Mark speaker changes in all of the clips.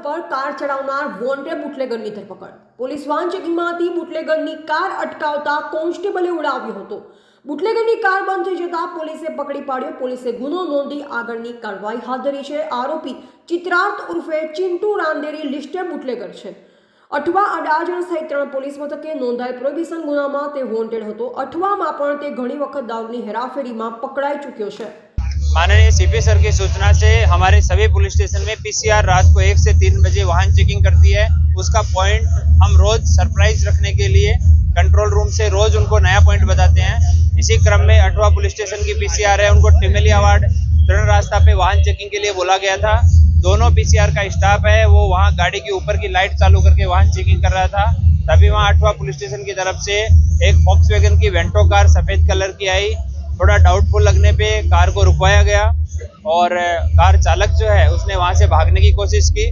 Speaker 1: પર કાર ચલાવનાર વોન્ટેડ બુટલેગરની ધરપકડ। પોલીસ વાહન ચેકિંગમાંથી બુટલેગરની કાર અટકાવતા કોન્સ્ટેબલે ઉડાવ્યો હતો। બુટલેગરની કાર બંધ થઈ જતા પોલીસે પકડી પાડ્યો। પોલીસે ગુનો નોંધી આગળની કાર્યવાહી હાથ ધરી છે। આરોપી ચિત્રાર્થ ઉર્ફે ચિંટુ રાંદેરી લિસ્ટેડ બુટલેગર છે। અઠવા અડાજણ સહિત 3 પોલીસ મથકે નોંધાયેલ પ્રોહિબિશન ગુનામાં તે વોન્ટેડ હતો। અઠવામાં પણ તે ઘણી વખત દારૂની हेराफेरीમાં पकड़ाई चुक्यो है।
Speaker 2: माननीय सीपी सर की सूचना से हमारे सभी पुलिस स्टेशन में पीसीआर रात को 1 से 3 बजे वाहन चेकिंग करती है। उसका पॉइंट हम रोज सरप्राइज रखने के लिए कंट्रोल रूम से रोज उनको नया पॉइंट बताते हैं। इसी क्रम में अठवा पुलिस स्टेशन की पीसीआर है, उनको टिमेली अवार्ड तरण रास्ता पे वाहन चेकिंग के लिए बोला गया था। दोनों पीसीआर का स्टाफ है वो वहाँ गाड़ी के ऊपर की लाइट चालू करके वाहन चेकिंग कर रहा था। तभी वहाँ अठवा पुलिस स्टेशन की तरफ से एक वॉक्सवैगन की वेंटो कार सफेद कलर की आई। थोड़ा डाउटफुल लगने पे कार को रुकवाया गया और कार चालक जो है उसने वहां से भागने की कोशिश की।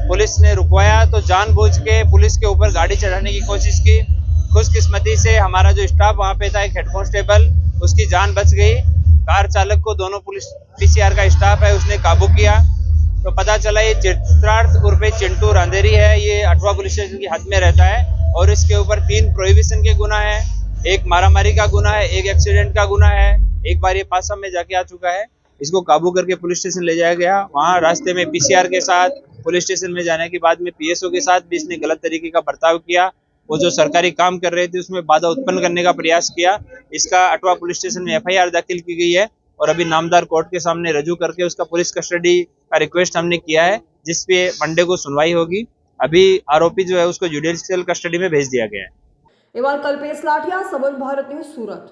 Speaker 2: पुलिस ने रुकवाया तो जानबूझ के पुलिस के ऊपर गाड़ी चढ़ाने की कोशिश की। खुशकिस्मती से हमारा जो स्टाफ वहां पे था, एक हेड कांस्टेबल, उसकी जान बच गई। कार चालक को दोनों पुलिस पीसीआर का स्टाफ है उसने काबू किया तो पता चला ये चित्रार्थ उर्फे चिंटू रांदेरी है। ये अठवा पुलिस स्टेशन की हद में रहता है और इसके ऊपर 3 प्रोहिबिशन के गुना है, एक मारामारी का गुना है, एक एक्सीडेंट का गुना है। एक बार ये पासा में जाके आ चुका है। इसको काबू करके पुलिस स्टेशन ले जाया गया। वहाँ रास्ते में पीसीआर के साथ पुलिस स्टेशन में जाने के बाद में पीएसओ के साथ भी इसने गलत तरीके का बर्ताव किया। वो जो सरकारी काम कर रहे थे उसमें बाधा उत्पन्न करने का प्रयास किया। इसका अठवा पुलिस स्टेशन में एफआईआर दाखिल की गई है और अभी नामदार कोर्ट के सामने रजू करके उसका पुलिस कस्टडी का रिक्वेस्ट हमने किया है, जिसपे मंडे को सुनवाई होगी। अभी आरोपी जो है उसको जुडिशियल कस्टडी में भेज दिया गया है।
Speaker 1: एवं कल्पेश लाठिया, सबंध भारत न्यूज, सूरत।